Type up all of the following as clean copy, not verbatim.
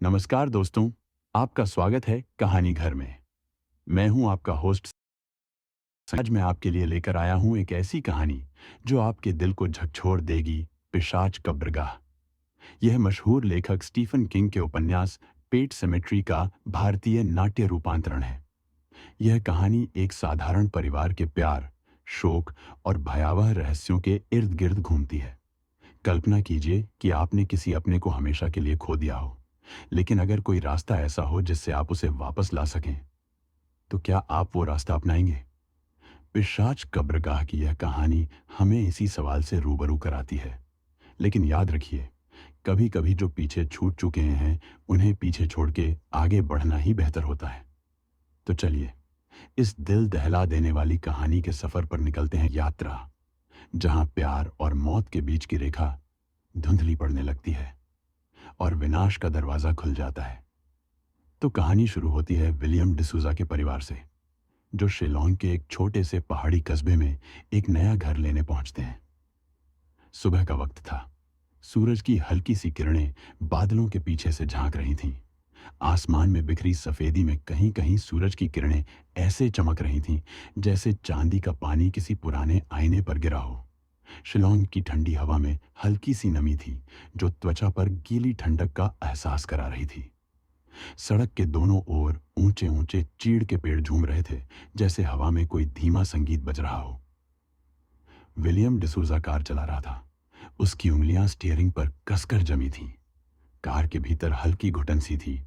नमस्कार दोस्तों, आपका स्वागत है कहानी घर में। मैं हूं आपका होस्ट। आज मैं आपके लिए लेकर आया हूं एक ऐसी कहानी जो आपके दिल को झकझोर देगी। पिशाच कब्रगाह। यह मशहूर लेखक स्टीफन किंग के उपन्यास पेट सेमेट्री का भारतीय नाट्य रूपांतरण है। यह कहानी एक साधारण परिवार के प्यार, शोक और भयावह रहस्यों के इर्द गिर्द घूमती है। कल्पना कीजिए कि आपने किसी अपने को हमेशा के लिए खो दिया हो, लेकिन अगर कोई रास्ता ऐसा हो जिससे आप उसे वापस ला सकें, तो क्या आप वो रास्ता अपनाएंगे? पिशाच कब्रगाह की यह कहानी हमें इसी सवाल से रूबरू कराती है। लेकिन याद रखिए, कभी कभी जो पीछे छूट चुके हैं उन्हें पीछे छोड़ के आगे बढ़ना ही बेहतर होता है। तो चलिए, इस दिल दहला देने वाली कहानी के सफर पर निकलते हैं। यात्रा जहां प्यार और मौत के बीच की रेखा धुंधली पड़ने लगती है और विनाश का दरवाजा खुल जाता है। तो कहानी शुरू होती है विलियम डिसूजा के परिवार से, जो शिलोंग के एक छोटे से पहाड़ी कस्बे में एक नया घर लेने पहुंचते हैं। सुबह का वक्त था। सूरज की हल्की सी किरणें बादलों के पीछे से झांक रही थीं। आसमान में बिखरी सफेदी में कहीं कहीं सूरज की किरणें ऐसे चमक रही थीं जैसे चांदी का पानी किसी पुराने आईने पर गिरा हो। शिलोंग की ठंडी हवा में हल्की सी नमी थी, जो त्वचा पर गीली ठंडक का एहसास करा रही थी। सड़क के दोनों ओर ऊंचे ऊंचे चीड़ के पेड़ झूम रहे थे, जैसे हवा में कोई धीमा संगीत बज रहा हो। विलियम डिसूजा कार चला रहा था। उसकी उंगलियां स्टीयरिंग पर कसकर जमी थीं। कार के भीतर हल्की घुटन सी थी।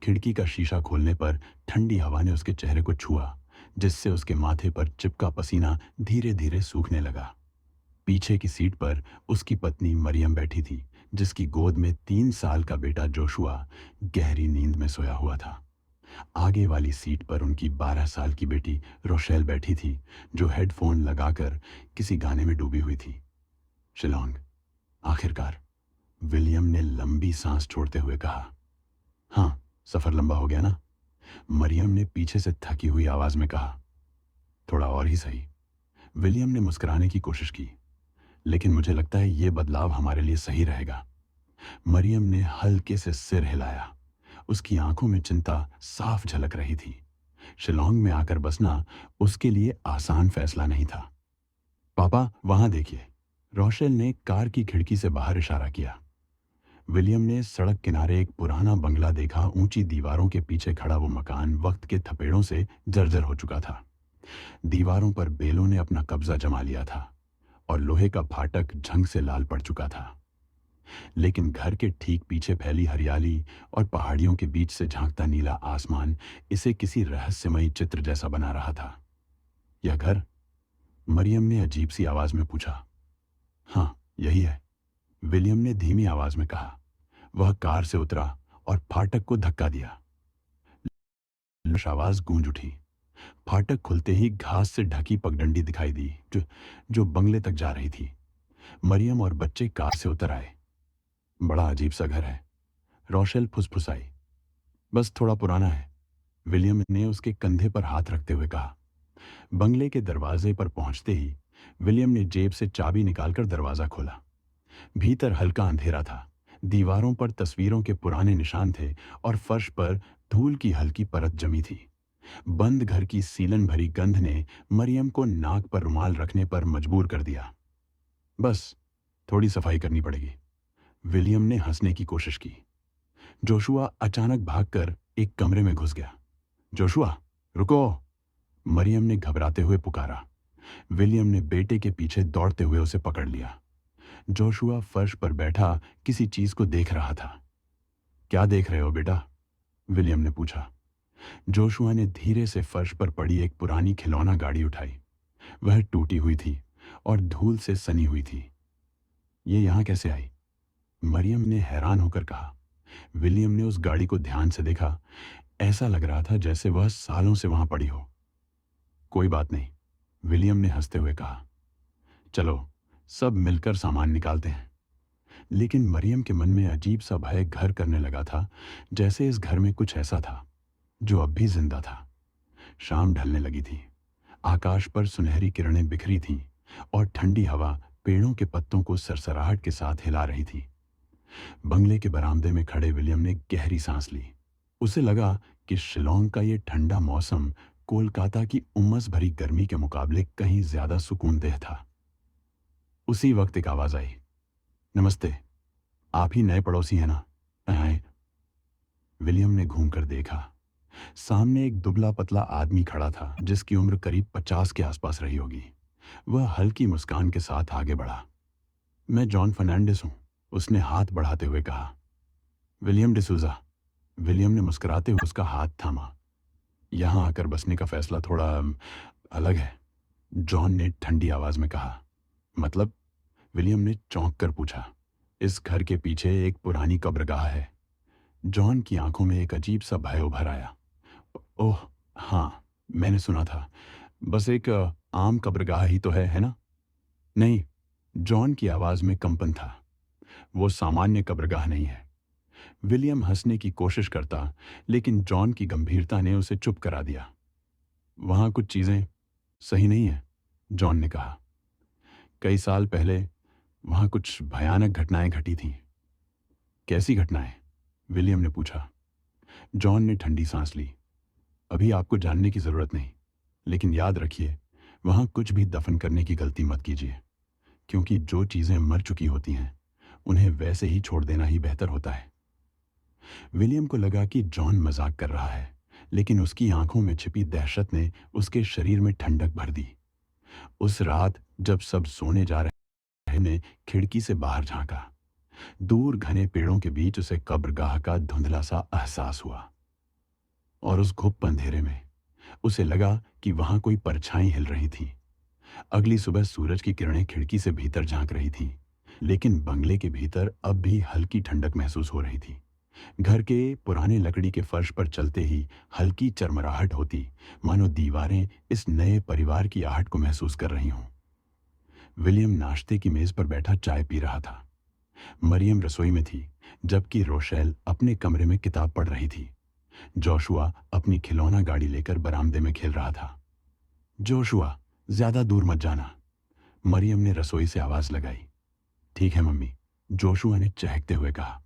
खिड़की का शीशा खोलने पर ठंडी हवा ने उसके चेहरे को छुआ, जिससे उसके माथे पर चिपका पसीना धीरे धीरे सूखने लगा। पीछे की सीट पर उसकी पत्नी मरियम बैठी थी, जिसकी गोद में 3 साल का बेटा जोशुआ गहरी नींद में सोया हुआ था। आगे वाली सीट पर उनकी 12 साल की बेटी रोशेल बैठी थी, जो हेडफोन लगाकर किसी गाने में डूबी हुई थी। शिलोंग, आखिरकार, विलियम ने लंबी सांस छोड़ते हुए कहा। हाँ, सफर लंबा हो गया ना? मरियम ने पीछे से थकी हुई आवाज में कहा। थोड़ा और ही सही। विलियम ने मुस्कुराने की कोशिश की। लेकिन मुझे लगता है ये बदलाव हमारे लिए सही रहेगा। मरियम ने हल्के से सिर हिलाया। उसकी आंखों में चिंता साफ झलक रही थी। शिलोंग में आकर बसना उसके लिए आसान फैसला नहीं था। पापा, वहां देखिए। रोशेल ने कार की खिड़की से बाहर इशारा किया। विलियम ने सड़क किनारे एक पुराना बंगला देखा। ऊंची दीवारों के पीछे खड़ा वो मकान वक्त के थपेड़ों से जर्जर हो चुका था। दीवारों पर बेलों ने अपना कब्जा जमा लिया था और लोहे का फाटक झंग से लाल पड़ चुका था। लेकिन घर के ठीक पीछे फैली हरियाली और पहाड़ियों के बीच से झांकता नीला आसमान इसे किसी रहस्यमयी चित्र जैसा बना रहा था। यह घर? मरियम ने अजीब सी आवाज में पूछा। हाँ, यही है, विलियम ने धीमी आवाज में कहा। वह कार से उतरा और फाटक को धक्का दिया। आवाज गूंज उठी। फाटक खुलते ही घास से ढकी पगडंडी दिखाई दी, जो बंगले तक जा रही थी। मरियम और बच्चे कार से उतर आए। बड़ा अजीब सा घर है, रोशेल फुसफुसाई। बस थोड़ा पुराना है, विलियम ने उसके कंधे पर हाथ रखते हुए कहा। बंगले के दरवाजे पर पहुंचते ही विलियम ने जेब से चाबी निकालकर दरवाजा खोला। भीतर हल्का अंधेरा था। दीवारों पर तस्वीरों के पुराने निशान थे और फर्श पर धूल की हल्की परत जमी थी। बंद घर की सीलन भरी गंध ने मरियम को नाक पर रुमाल रखने पर मजबूर कर दिया। बस थोड़ी सफाई करनी पड़ेगी। विलियम ने हंसने की कोशिश की। जोशुआ अचानक भागकर एक कमरे में घुस गया। जोशुआ, रुको! मरियम ने घबराते हुए पुकारा। विलियम ने बेटे के पीछे दौड़ते हुए उसे पकड़ लिया। जोशुआ फर्श पर बैठा किसी चीज को देख रहा था। क्या देख रहे हो बेटा? विलियम ने पूछा। जोशुआ ने धीरे से फर्श पर पड़ी एक पुरानी खिलौना गाड़ी उठाई। वह टूटी हुई थी और धूल से सनी हुई थी। ये यहां कैसे आई? मरियम ने हैरान होकर कहा। विलियम ने उस गाड़ी को ध्यान से देखा। ऐसा लग रहा था जैसे वह सालों से वहां पड़ी हो। कोई बात नहीं, विलियम ने हंसते हुए कहा। चलो, सब मिलकर सामान निकालते हैं। लेकिन मरियम के मन में अजीब सा भय घर करने लगा था, जैसे इस घर में कुछ ऐसा था जो अब भी जिंदा था। शाम ढलने लगी थी। आकाश पर सुनहरी किरणें बिखरी थीं और ठंडी हवा पेड़ों के पत्तों को सरसराहट के साथ हिला रही थी। बंगले के बरामदे में खड़े विलियम ने गहरी सांस ली। उसे लगा कि शिलोंग का ये ठंडा मौसम कोलकाता की उमस भरी गर्मी के मुकाबले कहीं ज्यादा सुकूनदेह था। उसी वक्त एक आवाज आई, नमस्ते, आप ही नए पड़ोसी हैं ना? आए। विलियम ने घूमकर देखा। सामने एक दुबला पतला आदमी खड़ा था जिसकी उम्र करीब 50 के आसपास रही होगी। वह हल्की मुस्कान के साथ आगे बढ़ा। मैं जॉन फर्नांडिस हूं, उसने हाथ बढ़ाते हुए कहा। विलियम डिसूजा। विलियम ने मुस्कुराते हुए उसका हाथ थामा। यहां आकर बसने का फैसला थोड़ा अलग है, जॉन ने ठंडी आवाज में कहा। मतलब? विलियम ने चौंक कर पूछा। इस घर के पीछे एक पुरानी कब्रगाह है। जॉन की आंखों में एक अजीब सा भय उभर आया। ओह, हाँ, मैंने सुना था। बस एक आम कब्रगाह ही तो है ना? नहीं, जॉन की आवाज में कंपन था। वो सामान्य कब्रगाह नहीं है। विलियम हंसने की कोशिश करता, लेकिन जॉन की गंभीरता ने उसे चुप करा दिया। वहां कुछ चीजें सही नहीं है, जॉन ने कहा। कई साल पहले वहां कुछ भयानक घटनाएं घटी थीं। कैसी घटनाएं? विलियम ने पूछा। जॉन ने ठंडी सांस ली। अभी आपको जानने की जरूरत नहीं, लेकिन याद रखिए, वहां कुछ भी दफन करने की गलती मत कीजिए, क्योंकि जो चीजें मर चुकी होती हैं उन्हें वैसे ही छोड़ देना ही बेहतर होता है। विलियम को लगा कि जॉन मजाक कर रहा है, लेकिन उसकी आंखों में छिपी दहशत ने उसके शरीर में ठंडक भर दी। उस रात जब सब सोने जा रहे ने खिड़की से बाहर झांका। दूर घने पेड़ों के बीच उसे कब्रगाह का धुंधला सा एहसास हुआ, और उस घुप अंधेरे में उसे लगा कि वहां कोई परछाई हिल रही थी। अगली सुबह सूरज की किरणें खिड़की से भीतर झांक रही थीं, लेकिन बंगले के भीतर अब भी हल्की ठंडक महसूस हो रही थी। घर के पुराने लकड़ी के फर्श पर चलते ही हल्की चरमराहट होती, मानो दीवारें इस नए परिवार की आहट को महसूस कर रही हों। विलियम नाश्ते की मेज पर बैठा चाय पी रहा था। मरियम रसोई में थी, जबकि रोशेल अपने कमरे में किताब पढ़ रही थी। जोशुआ अपनी खिलौना गाड़ी लेकर बरामदे में खेल रहा था। जोशुआ, ज्यादा दूर मत जाना, मरियम ने रसोई से आवाज लगाई। ठीक है मम्मी, जोशुआ ने चहकते हुए कहा,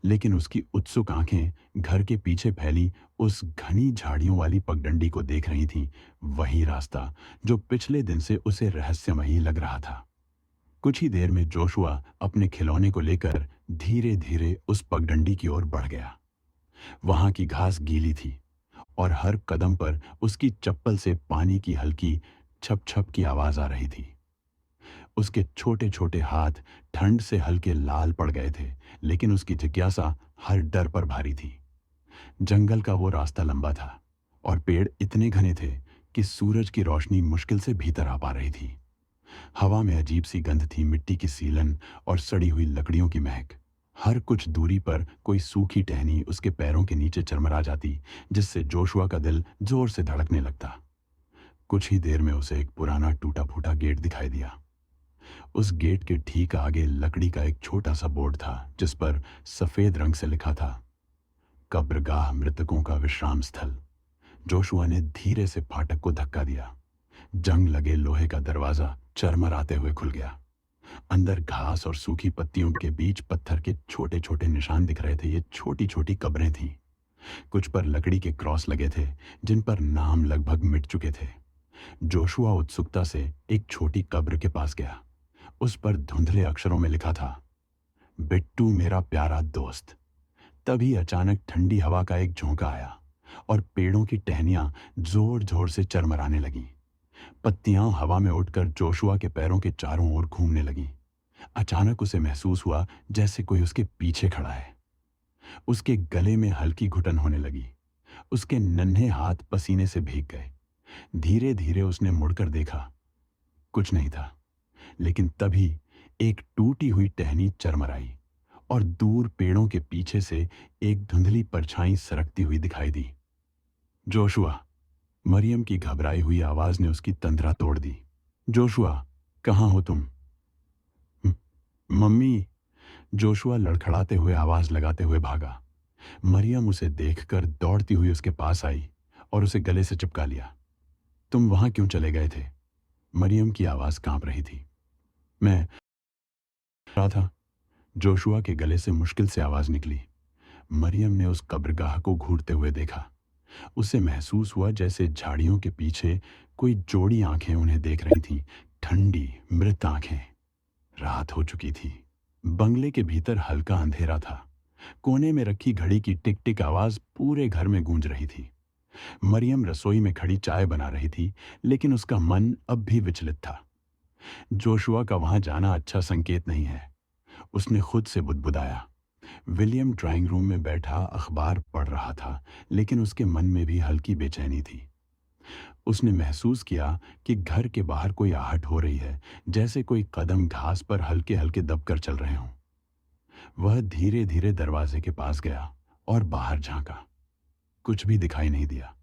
लेकिन उसकी उत्सुक आंखें घर के पीछे फैली उस घनी झाड़ियों वाली पगडंडी को देख रही थीं, वही रास्ता जो पिछले दिन से उसे रहस्यमयी लग रहा था। कुछ ही देर में जोशुआ अपने खिलौने को लेकर धीरे धीरे उस पगडंडी की ओर बढ़ गया। वहां की घास गीली थी और हर कदम पर उसकी चप्पल से पानी की हल्की छप छप की आवाज आ रही थी। उसके छोटे छोटे हाथ ठंड से हल्के लाल पड़ गए थे, लेकिन उसकी जिज्ञासा हर डर पर भारी थी। जंगल का वो रास्ता लंबा था और पेड़ इतने घने थे कि सूरज की रोशनी मुश्किल से भीतर आ पा रही थी। हवा में अजीब सी गंध थी, मिट्टी की सीलन और सड़ी हुई लकड़ियों की महक। हर कुछ दूरी पर कोई सूखी टहनी उसके पैरों के नीचे चरमरा जाती, जिससे जोशुआ का दिल जोर से धड़कने लगता। कुछ ही देर में उसे एक पुराना टूटा फूटा गेट दिखाई दिया। उस गेट के ठीक आगे लकड़ी का एक छोटा सा बोर्ड था, जिस पर सफेद रंग से लिखा था, कब्रगाह मृतकों का विश्राम स्थल। जोशुआ ने धीरे से फाटक को धक्का दिया। जंग लगे लोहे का दरवाजा चरमराते हुए खुल गया। अंदर घास और सूखी पत्तियों के बीच पत्थर के छोटे छोटे निशान दिख रहे थे। ये छोटी छोटी कब्रें थीं। कुछ पर लकड़ी के क्रॉस लगे थे, जिन पर नाम लगभग मिट चुके थे। जोशुआ उत्सुकता से एक छोटी कब्र के पास गया। उस पर धुंधले अक्षरों में लिखा था, बिट्टू मेरा प्यारा दोस्त। तभी अचानक ठंडी हवा का एक झोंका आया और पेड़ों की टहनियां जोर जोर से चरमराने लगीं। पत्तियां हवा में उड़कर जोशुआ के पैरों के चारों ओर घूमने लगीं। अचानक उसे महसूस हुआ जैसे कोई उसके पीछे खड़ा है। उसके गले में हल्की घुटन होने लगी। उसके नन्हे हाथ पसीने से भीग गए। धीरे धीरे उसने मुड़कर देखा। कुछ नहीं था, लेकिन तभी एक टूटी हुई टहनी चरमराई और दूर पेड़ों के पीछे से एक धुंधली परछाई सरकती हुई दिखाई दी। जोशुआ, मरियम की घबराई हुई आवाज ने उसकी तंद्रा तोड़ दी। जोशुआ, कहाँ हो तुम? "म- मम्मी!" जोशुआ लड़खड़ाते हुए आवाज लगाते हुए भागा। मरियम उसे देखकर दौड़ती हुई उसके पास आई और उसे गले से चिपका लिया। तुम वहां क्यों चले गए थे? मरियम की आवाज कांप रही थी। मैं रहा था, जोशुआ के गले से मुश्किल से आवाज निकली। मरियम ने उस कब्रगाह को घूरते हुए देखा। उसे महसूस हुआ जैसे झाड़ियों के पीछे कोई जोड़ी आंखें उन्हें देख रही थीं, ठंडी मृत आंखें। रात हो चुकी थी। बंगले के भीतर हल्का अंधेरा था। कोने में रखी घड़ी की टिक टिक आवाज पूरे घर में गूंज रही थी। मरियम रसोई में खड़ी चाय बना रही थी, लेकिन उसका मन अब भी विचलित था। जोशुआ का वहां जाना अच्छा संकेत नहीं है, उसने खुद से बुदबुदाया। विलियम ड्राइंग रूम में बैठा अखबार पढ़ रहा था, लेकिन उसके मन में भी हल्की बेचैनी थी। उसने महसूस किया कि घर के बाहर कोई आहट हो रही है, जैसे कोई कदम घास पर हल्के हल्के दबकर चल रहे हों। वह धीरे धीरे दरवाजे के पास गया और बाहर झांका। कुछ भी दिखाई नहीं दिया,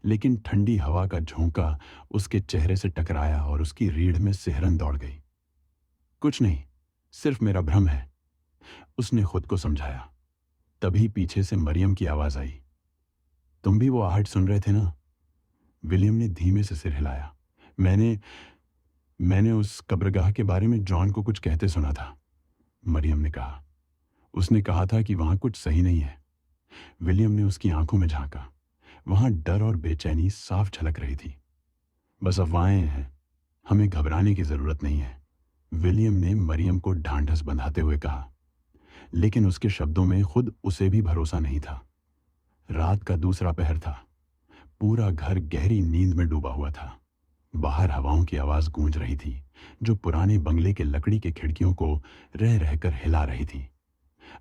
लेकिन ठंडी हवा का झोंका उसके चेहरे से टकराया और उसकी रीढ़ में सिहरन दौड़ गई। कुछ नहीं, सिर्फ मेरा भ्रम है, उसने खुद को समझाया। तभी पीछे से मरियम की आवाज आई। तुम भी वो आहट सुन रहे थे ना? विलियम ने धीमे से सिर हिलाया। मैंने मैंने उस कब्रगाह के बारे में जॉन को कुछ कहते सुना था, मरियम ने कहा। उसने कहा था कि वहां कुछ सही नहीं है। विलियम ने उसकी आंखों में झांका। वहां डर और बेचैनी साफ झलक रही थी। बस अफवाहें हैं, हमें घबराने की जरूरत नहीं है, विलियम ने मरियम को ढांढस बंधाते हुए कहा। लेकिन उसके शब्दों में खुद उसे भी भरोसा नहीं था। रात का दूसरा पहर था। पूरा घर गहरी नींद में डूबा हुआ था। बाहर हवाओं की आवाज गूंज रही थी, जो पुराने बंगले के लकड़ी के खिड़कियों को रह रहकर हिला रही थी।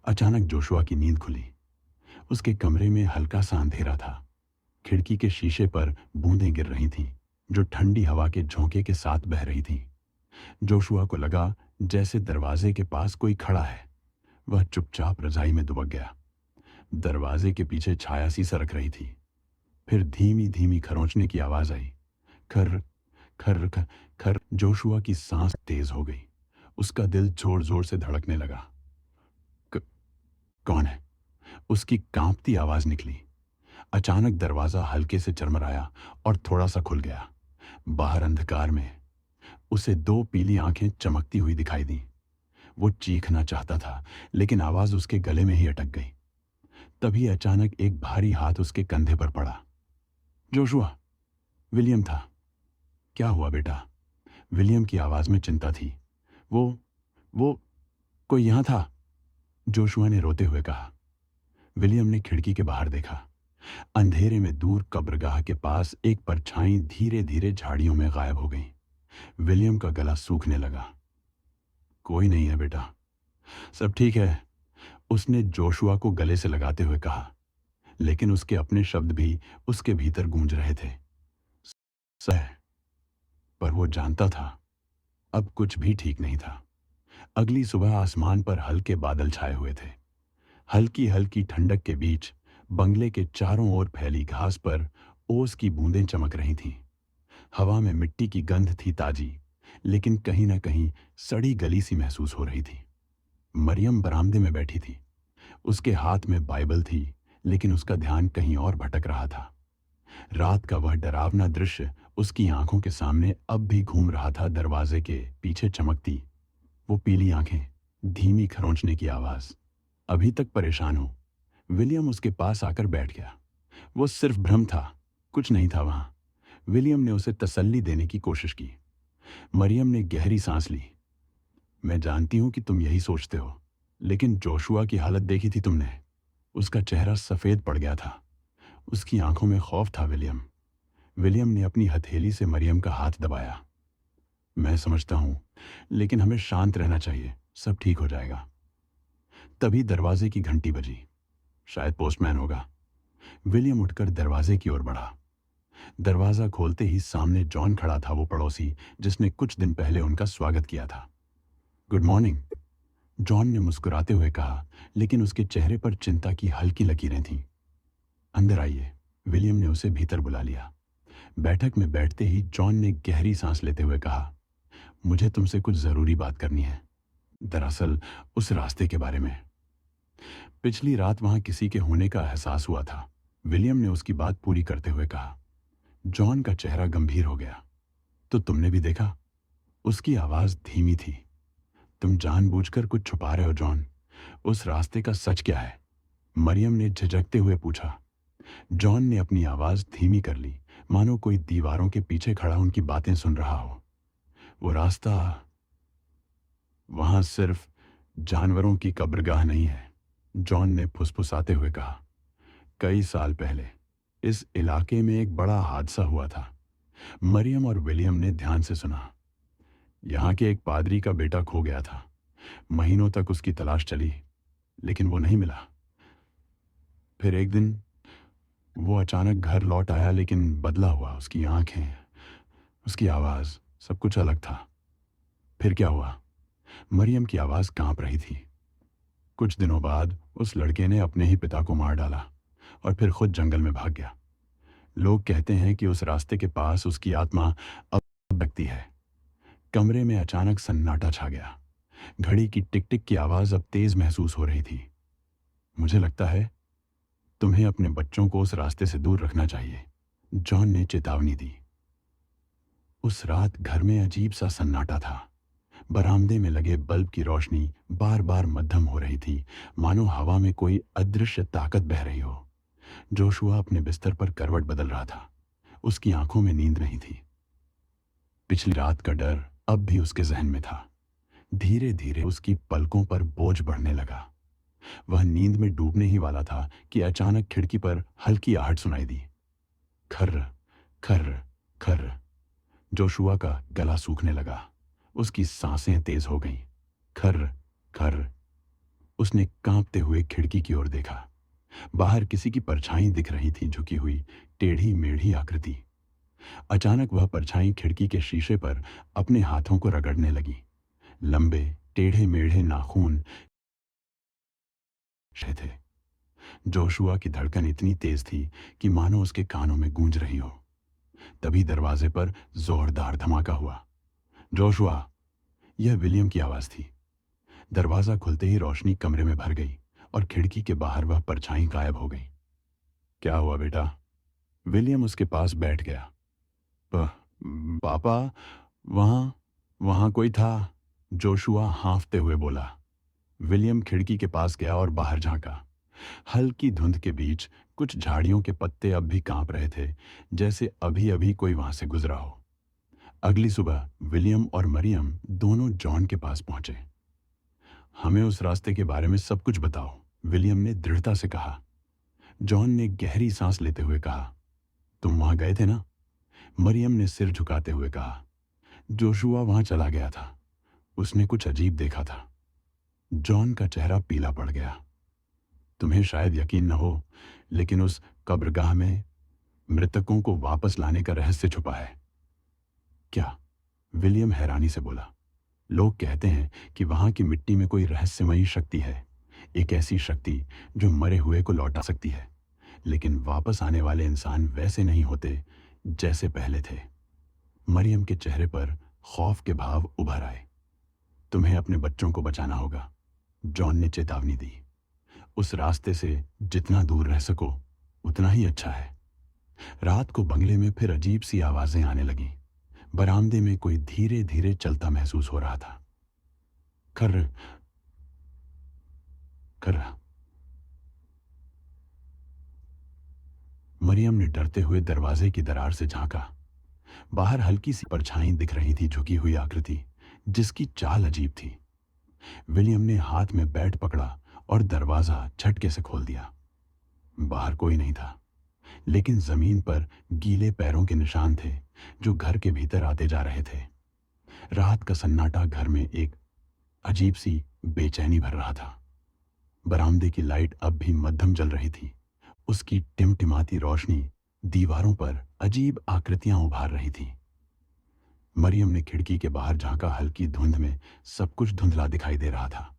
अचानक जोशुआ की नींद खुली। उसके कमरे में हल्का सा अंधेरा था। खिड़की के शीशे पर बूंदें गिर रही थीं, जो ठंडी हवा के झोंके के साथ बह रही थीं। जोशुआ को लगा जैसे दरवाजे के पास कोई खड़ा है। वह चुपचाप रजाई में दुबक गया। दरवाजे के पीछे छाया सी सरक रही थी। फिर धीमी धीमी खरोंचने की आवाज आई। खर खर खर खर। जोशुआ की सांस तेज हो गई। उसका दिल जोर जोर से धड़कने लगा। कौन है? उसकी कांपती आवाज निकली। अचानक दरवाजा हल्के से चरमराया और थोड़ा सा खुल गया। बाहर अंधकार में उसे दो पीली आंखें चमकती हुई दिखाई दी। वो चीखना चाहता था, लेकिन आवाज उसके गले में ही अटक गई। तभी अचानक एक भारी हाथ उसके कंधे पर पड़ा। जोशुआ, विलियम था। क्या हुआ बेटा? विलियम की आवाज में चिंता थी। वो कोई यहां था, जोशुआ ने रोते हुए कहा। विलियम ने खिड़की के बाहर देखा। अंधेरे में दूर कब्रगाह के पास एक परछाई धीरे धीरे झाड़ियों में गायब हो गई। विलियम का गला सूखने लगा। कोई नहीं है बेटा, सब ठीक है, उसने जोशुआ को गले से लगाते हुए कहा, लेकिन उसके अपने शब्द भी उसके भीतर गूंज रहे थे। सह, पर वो जानता था अब कुछ भी ठीक नहीं था। अगली सुबह आसमान पर हल्के बादल छाए हुए थे। हल्की हल्की ठंडक के बीच बंगले के चारों ओर फैली घास पर ओस की बूंदें चमक रही थीं। हवा में मिट्टी की गंध थी ताजी, लेकिन कहीं ना कहीं सड़ी गली सी महसूस हो रही थी। मरियम बरामदे में बैठी थी। उसके हाथ में बाइबल थी, लेकिन उसका ध्यान कहीं और भटक रहा था। रात का वह डरावना दृश्य उसकी आंखों के सामने अब भी घूम रहा था। दरवाजे के पीछे चमकती वो पीली आंखें, धीमी खरोंचने की आवाज। अभी तक परेशान हो? विलियम उसके पास आकर बैठ गया। वो सिर्फ भ्रम था, कुछ नहीं था वहां। विलियम ने उसे तसल्ली देने की कोशिश की। मरियम ने गहरी सांस ली। मैं जानती हूं कि तुम यही सोचते हो, लेकिन जोशुआ की हालत देखी थी तुमने? उसका चेहरा सफेद पड़ गया था। उसकी आंखों में खौफ था। विलियम ने अपनी हथेली से मरियम का हाथ दबाया। मैं समझता हूं, लेकिन हमें शांत रहना चाहिए, सब ठीक हो जाएगा। तभी दरवाजे की घंटी बजी। शायद पोस्टमैन होगा। विलियम उठकर दरवाजे की ओर बढ़ा। दरवाजा खोलते ही सामने जॉन खड़ा था, वो पड़ोसी जिसने कुछ दिन पहले उनका स्वागत किया था। गुड मॉर्निंग, जॉन ने मुस्कुराते हुए कहा, लेकिन उसके चेहरे पर चिंता की हल्की लकीरें थीं। अंदर आइए, विलियम ने उसे भीतर बुला लिया। बैठक में बैठते ही जॉन ने गहरी सांस लेते हुए कहा, मुझे तुमसे कुछ जरूरी बात करनी है। दरअसल उस रास्ते के बारे में। पिछली रात वहां किसी के होने का एहसास हुआ था, विलियम ने उसकी बात पूरी करते हुए कहा। जॉन का चेहरा गंभीर हो गया। तो तुमने भी देखा? उसकी आवाज धीमी थी। तुम जानबूझकर कुछ छुपा रहे हो जॉन, उस रास्ते का सच क्या है? मरियम ने झिझकते हुए पूछा। जॉन ने अपनी आवाज धीमी कर ली, मानो कोई दीवारों के पीछे खड़ा उनकी बातें सुन रहा हो। वो रास्ता, वहां सिर्फ जानवरों की कब्रगाह नहीं है, जॉन ने फुसफुसाते हुए कहा। कई साल पहले इस इलाके में एक बड़ा हादसा हुआ था। मरियम और विलियम ने ध्यान से सुना। यहाँ के एक पादरी का बेटा खो गया था। महीनों तक उसकी तलाश चली, लेकिन वो नहीं मिला। फिर एक दिन वो अचानक घर लौट आया, लेकिन बदला हुआ। उसकी आंखें, उसकी आवाज, सब कुछ अलग था। फिर क्या हुआ? मरियम की आवाज कांप रही थी। कुछ दिनों बाद उस लड़के ने अपने ही पिता को मार डाला और फिर खुद जंगल में भाग गया। लोग कहते हैं कि उस रास्ते के पास उसकी आत्मा अब भटकती है। कमरे में अचानक सन्नाटा छा गया। घड़ी की टिक टिक की आवाज अब तेज महसूस हो रही थी। मुझे लगता है तुम्हें अपने बच्चों को उस रास्ते से दूर रखना चाहिए, जॉन ने चेतावनी दी। उस रात घर में अजीब सा सन्नाटा था। बरामदे में लगे बल्ब की रोशनी बार बार मध्यम हो रही थी, मानो हवा में कोई अदृश्य ताकत बह रही हो। जोशुआ अपने बिस्तर पर करवट बदल रहा था। उसकी आंखों में नींद नहीं थी। पिछली रात का डर अब भी उसके जहन में था। धीरे धीरे उसकी पलकों पर बोझ बढ़ने लगा। वह नींद में डूबने ही वाला था कि अचानक खिड़की पर हल्की आहट सुनाई दी। खर्र, खर्र, खर्र। जोशुआ का गला सूखने लगा। उसकी सांसें तेज हो गईं। खर्र, खर्र। उसने कांपते हुए खिड़की की ओर देखा। बाहर किसी की परछाई दिख रही थी, झुकी हुई, टेढ़ी मेढ़ी आकृति। अचानक वह परछाई खिड़की के शीशे पर अपने हाथों को रगड़ने लगी। लंबे टेढ़े मेढ़े नाखून थे। जोशुआ की धड़कन इतनी तेज थी कि मानो उसके कानों में गूंज रही हो। तभी दरवाजे पर जोरदार धमाका हुआ। जोशुआ! यह विलियम की आवाज थी। दरवाजा खुलते ही रोशनी कमरे में भर गई और खिड़की के बाहर वह परछाई गायब हो गई। क्या हुआ बेटा? विलियम उसके पास बैठ गया। प- पापा, वहां वहां कोई था, जोशुआ हांफते हुए बोला। विलियम खिड़की के पास गया और बाहर झांका। हल्की धुंध के बीच कुछ झाड़ियों के पत्ते अब भी कांप रहे थे, जैसे अभी अभी कोई वहां से गुजरा हो। अगली सुबह विलियम और मरियम दोनों जॉन के पास पहुंचे। हमें उस रास्ते के बारे में सब कुछ बताओ, विलियम ने दृढ़ता से कहा। जॉन ने गहरी सांस लेते हुए कहा, तुम वहां गए थे ना? मरियम ने सिर झुकाते हुए कहा, जोशुआ वहां चला गया था। उसने कुछ अजीब देखा था। जॉन का चेहरा पीला पड़ गया। तुम्हें शायद यकीन न हो, लेकिन उस कब्रगाह में मृतकों को वापस लाने का रहस्य छुपा है। क्या? विलियम हैरानी से बोला। लोग कहते हैं कि वहां की मिट्टी में कोई रहस्यमयी शक्ति है, एक ऐसी शक्ति जो मरे हुए को लौटा सकती है, लेकिन वापस आने वाले इंसान वैसे नहीं होते जैसे पहले थे। मरियम के चेहरे पर खौफ के भाव उभर आए। तुम्हें अपने बच्चों को बचाना होगा, जॉन ने चेतावनी दी। उस रास्ते से जितना दूर रह सको उतना ही अच्छा है। रात को बंगले में फिर अजीब सी आवाजें आने लगीं। बरामदे में कोई धीरे धीरे चलता महसूस हो रहा था। खर्र, खर्र। मरियम ने डरते हुए दरवाजे की दरार से झांका। बाहर हल्की सी परछाई दिख रही थी, झुकी हुई आकृति जिसकी चाल अजीब थी। विलियम ने हाथ में बैट पकड़ा और दरवाजा झटके से खोल दिया। बाहर कोई नहीं था, लेकिन जमीन पर गीले पैरों के निशान थे जो घर के भीतर आते जा रहे थे। रात का सन्नाटा घर में एक अजीब सी बेचैनी भर रहा था। बरामदे की लाइट अब भी मध्यम जल रही थी। उसकी टिमटिमाती रोशनी दीवारों पर अजीब आकृतियां उभार रही थी। मरियम ने खिड़की के बाहर झांका। हल्की धुंध में सब कुछ धुंधला दिखाई दे रहा था।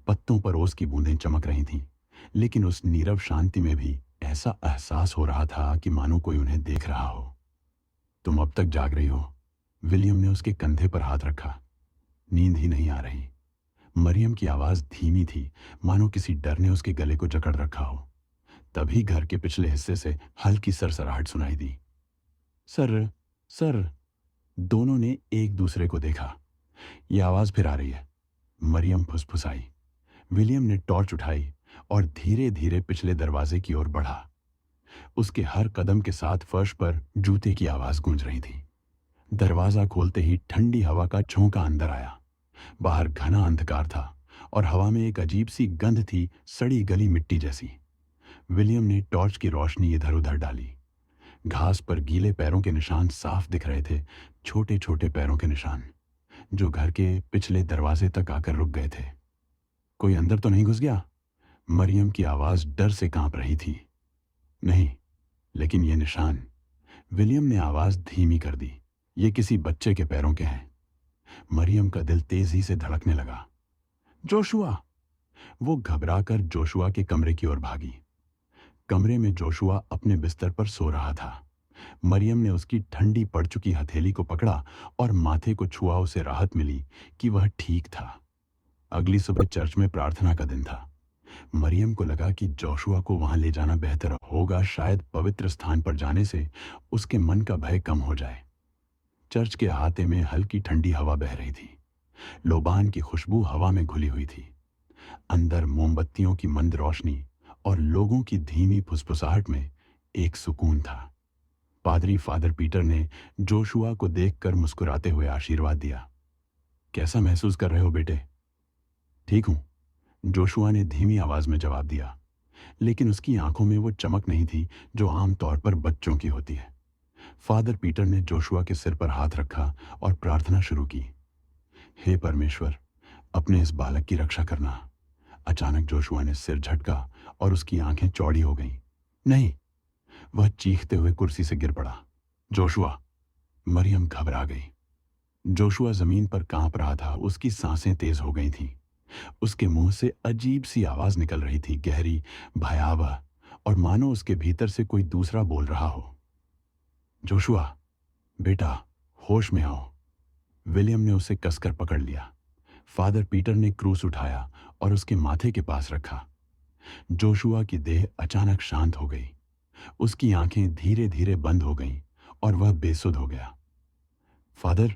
पत्तों पर ओस की बूंदें चमक रही थीं, लेकिन उस नीरव शांति में भी ऐसा एहसास हो रहा था कि मानो कोई उन्हें देख रहा हो। तुम अब तक जाग रही हो? विलियम ने उसके कंधे पर हाथ रखा। नींद ही नहीं आ रही। मरियम की आवाज धीमी थी, मानो किसी डर ने उसके गले को जकड़ रखा हो। तभी घर के पिछले हिस्से से हल्की सरसराहट सुनाई दी। Sir, sir. दोनों ने एक दूसरे को देखा। यह आवाज फिर आ रही है, मरियम फुसफुसाई। विलियम ने टॉर्च उठाई और धीरे धीरे पिछले दरवाजे की ओर बढ़ा। उसके हर कदम के साथ फर्श पर जूते की आवाज गूंज रही थी। दरवाजा खोलते ही ठंडी हवा का झोंका अंदर आया। बाहर घना अंधकार था और हवा में एक अजीब सी गंध थी, सड़ी गली मिट्टी जैसी। विलियम ने टॉर्च की रोशनी इधर उधर डाली। घास पर गीले पैरों के निशान साफ दिख रहे थे, छोटे छोटे पैरों के निशान जो घर के पिछले दरवाजे तक आकर रुक गए थे। कोई अंदर तो नहीं घुस गया? मरियम की आवाज डर से कांप रही थी। नहीं, लेकिन ये निशान। विलियम ने आवाज धीमी कर दी। ये किसी बच्चे के पैरों के हैं। मरियम का दिल तेजी से धड़कने लगा। जोशुआ! वो घबराकर जोशुआ के कमरे की ओर भागी। कमरे में जोशुआ अपने बिस्तर पर सो रहा था। मरियम ने उसकी ठंडी पड़ चुकी हथेली को पकड़ा और माथे को छुआ। उसे राहत मिली कि वह ठीक था। अगली सुबह चर्च में प्रार्थना का दिन था। मरियम को लगा कि जोशुआ को वहां ले जाना बेहतर होगा। शायद पवित्र स्थान पर जाने से उसके मन का भय कम हो जाए। चर्च के अहाते में हल्की ठंडी हवा बह रही थी। लोबान की खुशबू हवा में घुली हुई थी। अंदर मोमबत्तियों की मंद रोशनी और लोगों की धीमी फुसफुसाहट में एक सुकून था। पादरी फादर पीटर ने जोशुआ को देखकर मुस्कुराते हुए आशीर्वाद दिया। कैसा महसूस कर रहे हो बेटे? ठीक हूं, जोशुआ ने धीमी आवाज में जवाब दिया, लेकिन उसकी आंखों में वो चमक नहीं थी जो आमतौर पर बच्चों की होती है। फादर पीटर ने जोशुआ के सिर पर हाथ रखा और प्रार्थना शुरू की। हे परमेश्वर, अपने इस बालक की रक्षा करना। अचानक जोशुआ ने सिर झटका और उसकी आंखें चौड़ी हो गईं। नहीं! वह चीखते हुए कुर्सी से गिर पड़ा। जोशुआ! मरियम घबरा गई। जोशुआ जमीन पर कांप रहा था। उसकी सांसें तेज हो गई थीं। उसके मुंह से अजीब सी आवाज निकल रही थी, गहरी, भयावह, और मानो उसके भीतर से कोई दूसरा बोल रहा हो। जोशुआ, बेटा, होश में आओ। विलियम ने उसे कसकर पकड़ लिया। फादर पीटर ने क्रूस उठाया और उसके माथे के पास रखा। जोशुआ की देह अचानक शांत हो गई। उसकी आंखें धीरे धीरे बंद हो गईं और वह बेसुध हो गया। फादर,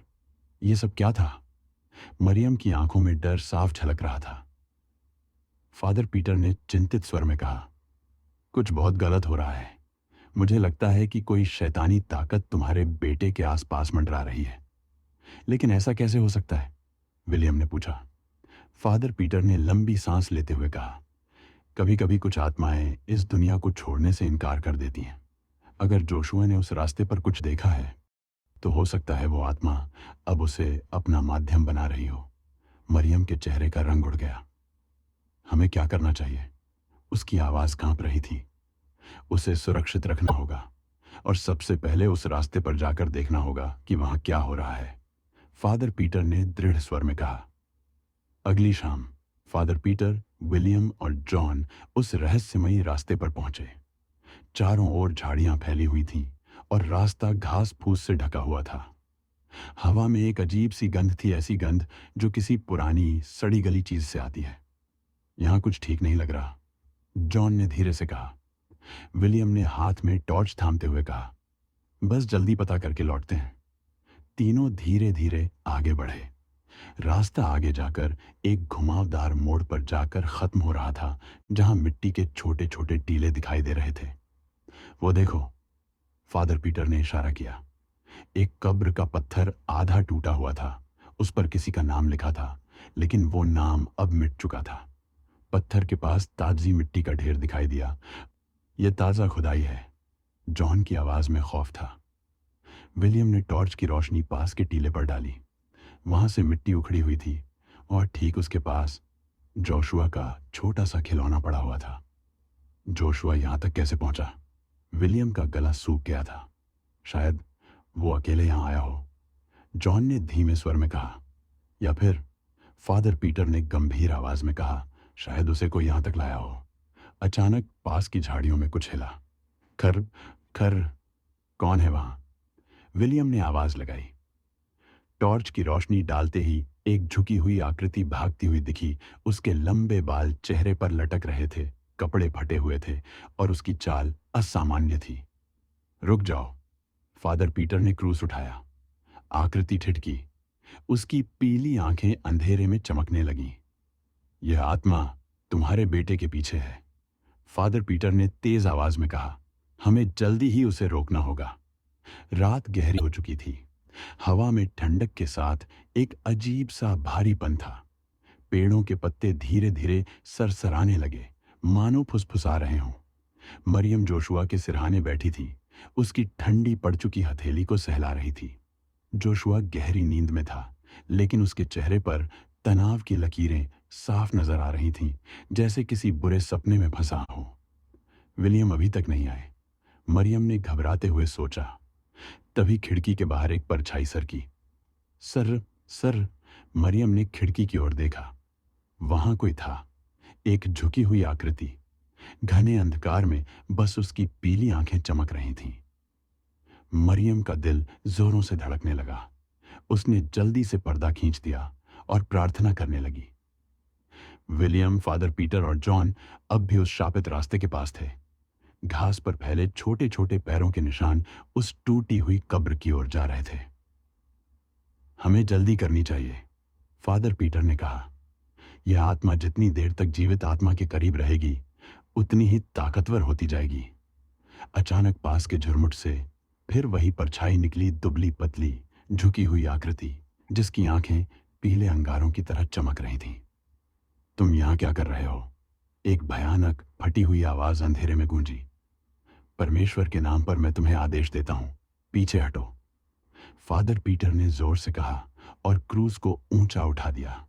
ये सब क्या था? मरियम की आंखों में डर साफ झलक रहा था। फादर पीटर ने चिंतित स्वर में कहा, कुछ बहुत गलत हो रहा है। मुझे लगता है कि कोई शैतानी ताकत तुम्हारे बेटे के आसपास मंडरा रही है। लेकिन ऐसा कैसे हो सकता है? विलियम ने पूछा। फादर पीटर ने लंबी सांस लेते हुए कहा, कभी कभी कुछ आत्माएं इस दुनिया को छोड़ने से इनकार कर देती हैं। अगर जोशुआ ने उस रास्ते पर कुछ देखा है तो हो सकता है वो आत्मा अब उसे अपना माध्यम बना रही हो। मरियम के चेहरे का रंग उड़ गया। हमें क्या करना चाहिए? उसकी आवाज कांप रही थी। उसे सुरक्षित रखना होगा और सबसे पहले उस रास्ते पर जाकर देखना होगा कि वहां क्या हो रहा है, फादर पीटर ने दृढ़ स्वर में कहा। अगली शाम फादर पीटर, विलियम और जॉन उस रहस्यमयी रास्ते पर पहुंचे। चारों ओर झाड़ियां फैली हुई थीं और रास्ता घास फूस से ढका हुआ था। हवा में एक अजीब सी गंध थी, ऐसी गंध जो किसी पुरानी सड़ी गली चीज से आती है। यहां कुछ ठीक नहीं लग रहा, जॉन ने धीरे से कहा। विलियम ने हाथ में टॉर्च थामते हुए कहा, बस जल्दी पता करके लौटते हैं। तीनों धीरे धीरे आगे बढ़े। रास्ता आगे जाकर एक घुमावदार मोड़ पर जाकर खत्म हो रहा था, जहां मिट्टी के छोटे छोटे टीले दिखाई दे रहे थे। वो देखो, फादर पीटर ने इशारा किया। एक कब्र का पत्थर आधा टूटा हुआ था। उस पर किसी का नाम लिखा था, लेकिन वो नाम अब मिट चुका था। पत्थर के पास ताजी मिट्टी का ढेर दिखाई दिया। यह ताजा खुदाई है। जॉन की आवाज में खौफ था। विलियम ने टॉर्च की रोशनी पास के टीले पर डाली। वहां से मिट्टी उखड़ी हुई थी और ठीक उसके पास जोशुआ का छोटा सा खिलौना पड़ा हुआ था। जोशुआ यहां तक कैसे पहुंचा? विलियम का गला सूख गया था। शायद वो अकेले यहां आया हो, जॉन ने धीमे स्वर में कहा। या फिर, फादर पीटर ने गंभीर आवाज में कहा, शायद उसे कोई यहां तक लाया हो। अचानक पास की झाड़ियों में कुछ हिला। खर खर, कौन है वहां? विलियम ने आवाज लगाई। टॉर्च की रोशनी डालते ही एक झुकी हुई आकृति भागती हुई दिखी। उसके लंबे बाल चेहरे पर लटक रहे थे, कपड़े फटे हुए थे और उसकी चाल असामान्य थी। रुक जाओ, फादर पीटर ने क्रूस उठाया। आकृति ठिठकी। उसकी पीली आंखें अंधेरे में चमकने लगीं। यह आत्मा तुम्हारे बेटे के पीछे है। फादर पीटर ने तेज आवाज में कहा। हमें जल्दी ही उसे रोकना होगा। रात गहरी हो चुकी थी। हवा में ठंडक के साथ एक अजीब सा भारीपन था। पेड़ों के पत्ते धीरे धीरे सरसराने लगे, मानो फुसफुसा रहे हों। मरियम जोशुआ के सिरहाने बैठी थी, उसकी ठंडी पड़ चुकी हथेली को सहला रही थी। जोशुआ गहरी नींद में था, लेकिन उसके चेहरे पर तनाव की लकीरें साफ नजर आ रही थीं, जैसे किसी बुरे सपने में फंसा हो। विलियम अभी तक नहीं आए, मरियम ने घबराते हुए सोचा। तभी खिड़की के बाहर एक परछाई सरकी। सर, सर, मरियम ने खिड़की की ओर देखा। वहां कोई था, एक झुकी हुई आकृति। घने अंधकार में बस उसकी पीली आंखें चमक रही थीं। मरियम का दिल जोरों से धड़कने लगा। उसने जल्दी से पर्दा खींच दिया और प्रार्थना करने लगी। विलियम, फादर पीटर और जॉन अब भी उस शापित रास्ते के पास थे। घास पर फैले छोटे छोटे पैरों के निशान उस टूटी हुई कब्र की ओर जा रहे थे। हमें जल्दी करनी चाहिए, फादर पीटर ने कहा। यह आत्मा जितनी देर तक जीवित आत्मा के करीब रहेगी, उतनी ही ताकतवर होती जाएगी। अचानक पास के झुरमुट से फिर वही परछाई निकली, दुबली पतली झुकी हुई आकृति, जिसकी आंखें पीले अंगारों की तरह चमक रही थीं। तुम यहां क्या कर रहे हो? एक भयानक फटी हुई आवाज अंधेरे में गूंजी। परमेश्वर के नाम पर मैं तुम्हें आदेश देता हूं, पीछे हटो, फादर पीटर ने जोर से कहा और क्रूज को ऊंचा उठा दिया।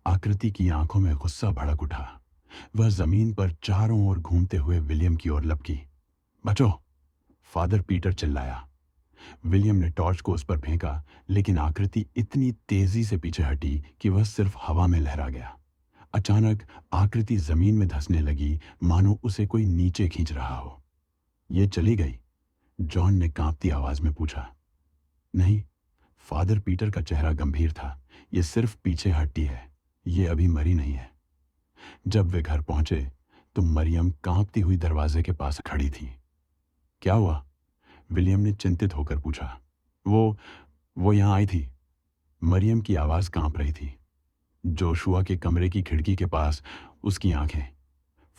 आकृति की आंखों में गुस्सा भड़क उठा। वह जमीन पर चारों ओर घूमते हुए विलियम की ओर लपकी। बचो, फादर पीटर चिल्लाया। विलियम ने टॉर्च को उस पर फेंका, लेकिन आकृति इतनी तेजी से पीछे हटी कि वह सिर्फ हवा में लहरा गया। अचानक आकृति जमीन में धंसने लगी, मानो उसे कोई नीचे खींच रहा हो। ये चली गई? जॉन ने कांपती आवाज में पूछा। नहीं, फादर पीटर का चेहरा गंभीर था। ये सिर्फ पीछे हटी है, ये अभी मरी नहीं है। जब वे घर पहुंचे तो मरियम कांपती हुई दरवाजे के पास खड़ी थी। क्या हुआ? विलियम ने चिंतित होकर पूछा। वो यहां आई थी। मरियम की आवाज कांप रही थी। जोशुआ के कमरे की खिड़की के पास उसकी आंखें।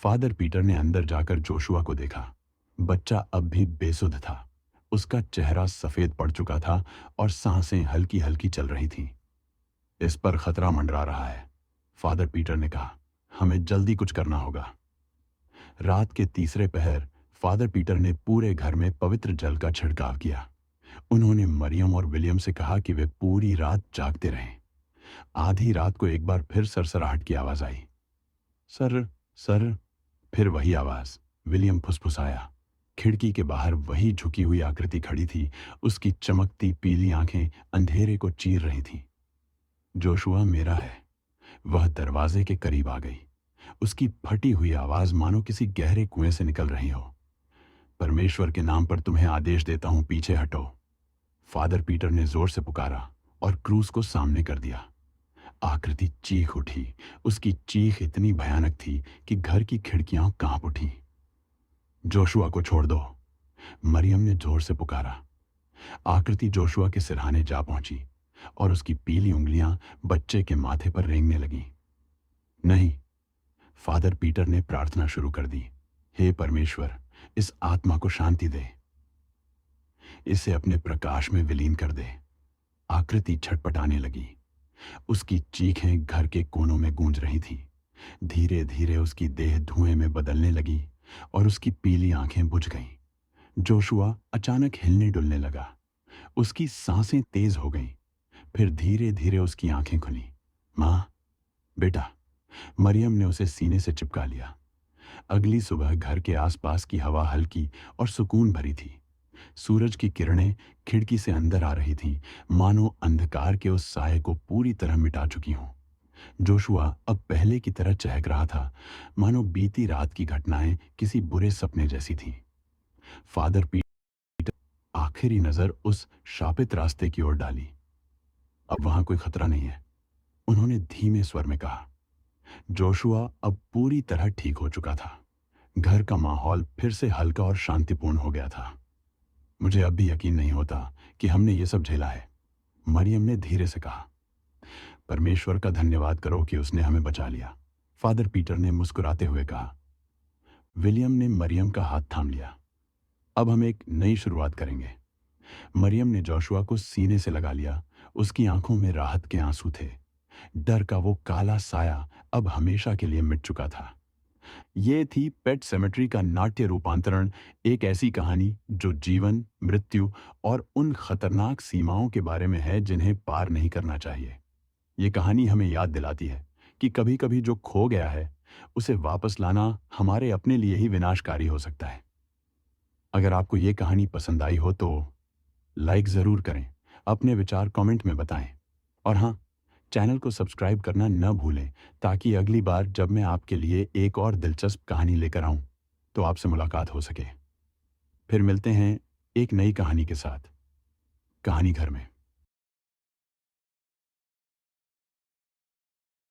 फादर पीटर ने अंदर जाकर जोशुआ को देखा। बच्चा अब भी बेसुध था। उसका चेहरा सफेद पड़ चुका था और सांसें हल्की हल्की चल रही थीं। इस पर खतरा मंडरा रहा है, फादर पीटर ने कहा। हमें जल्दी कुछ करना होगा। रात के तीसरे पहर फादर पीटर ने पूरे घर में पवित्र जल का छिड़काव किया। उन्होंने मरियम और विलियम से कहा कि वे पूरी रात जागते रहें। आधी रात को एक बार फिर सरसराहट की आवाज आई। Sir, sir. फिर वही आवाज। विलियम फुसफुसाया। खिड़की के बाहर वही झुकी हुई आकृति खड़ी थी। उसकी चमकती पीली आंखें अंधेरे को चीर रही थीं। जोशुआ मेरा है। वह दरवाजे के करीब आ गई। उसकी फटी हुई आवाज मानो किसी गहरे कुएं से निकल रही हो। परमेश्वर के नाम पर तुम्हें आदेश देता हूं, पीछे हटो, फादर पीटर ने जोर से पुकारा और क्रूज को सामने कर दिया। आकृति चीख उठी। उसकी चीख इतनी भयानक थी कि घर की खिड़कियां कांप उठी। जोशुआ को छोड़ दो, मरियम ने जोर से पुकारा। आकृति जोशुआ के सिरहाने जा पहुंची और उसकी पीली उंगलियां बच्चे के माथे पर रेंगने लगीं। नहीं, फादर पीटर ने प्रार्थना शुरू कर दी। हे परमेश्वर, इस आत्मा को शांति दे, इसे अपने प्रकाश में विलीन कर दे। आकृति छटपटाने लगी। उसकी चीखें घर के कोनों में गूंज रही थीं। धीरे धीरे उसकी देह धुएं में बदलने लगी और उसकी पीली आंखें बुझ गईं। जोशुआ अचानक हिलने डुलने लगा। उसकी सांसें तेज हो गईं। फिर धीरे धीरे उसकी आंखें खुली। मां, बेटा, मरियम ने उसे सीने से चिपका लिया। अगली सुबह घर के आसपास की हवा हल्की और सुकून भरी थी। सूरज की किरणें खिड़की से अंदर आ रही थीं, मानो अंधकार के उस साये को पूरी तरह मिटा चुकी हों। जोशुआ अब पहले की तरह चहक रहा था, मानो बीती रात की घटनाएं किसी बुरे सपने जैसी थीं। फादर पीटर आखिरी नजर उस शापित रास्ते की ओर डाली। अब वहां कोई खतरा नहीं है, उन्होंने धीमे स्वर में कहा। जोशुआ अब पूरी तरह ठीक हो चुका था। घर का माहौल फिर से हल्का और शांतिपूर्ण हो गया था। मुझे अब भी यकीन नहीं होता कि हमने ये सब झेला है, मरियम ने धीरे से कहा। परमेश्वर का धन्यवाद करो कि उसने हमें बचा लिया। फादर पीटर ने मुस्कुराते हुए कहा। विलियम ने मरियम का हाथ थाम लिया। अब हम एक नई शुरुआत करेंगे। मरियम ने जोशुआ को सीने से लगा लिया। उसकी आंखों में राहत के आंसू थे। डर का वो काला साया अब हमेशा के लिए मिट चुका था। ये थी पेट सेमेट्री का नाट्य रूपांतरण, एक ऐसी कहानी जो जीवन, मृत्यु और उन खतरनाक सीमाओं के बारे में है जिन्हें पार नहीं करना चाहिए। ये कहानी हमें याद दिलाती है कि कभी-कभी जो खो गया है, उसे वापस लाना हमारे अपने लिए ही विनाशकारी हो सकता है। अगर आपको ये कहानी पसंद आई हो तो लाइक ज़रूर करें, अपने विचार कमेंट में बताएं और हाँ, चैनल को सब्सक्राइब करना न भूलें ताकि अगली बार जब मैं आपके लिए एक और दिलचस्प कहानी लेकर आऊं तो आपसे मुलाकात हो सके। फिर मिलते हैं एक नई कहानी के साथ, कहानी घर में।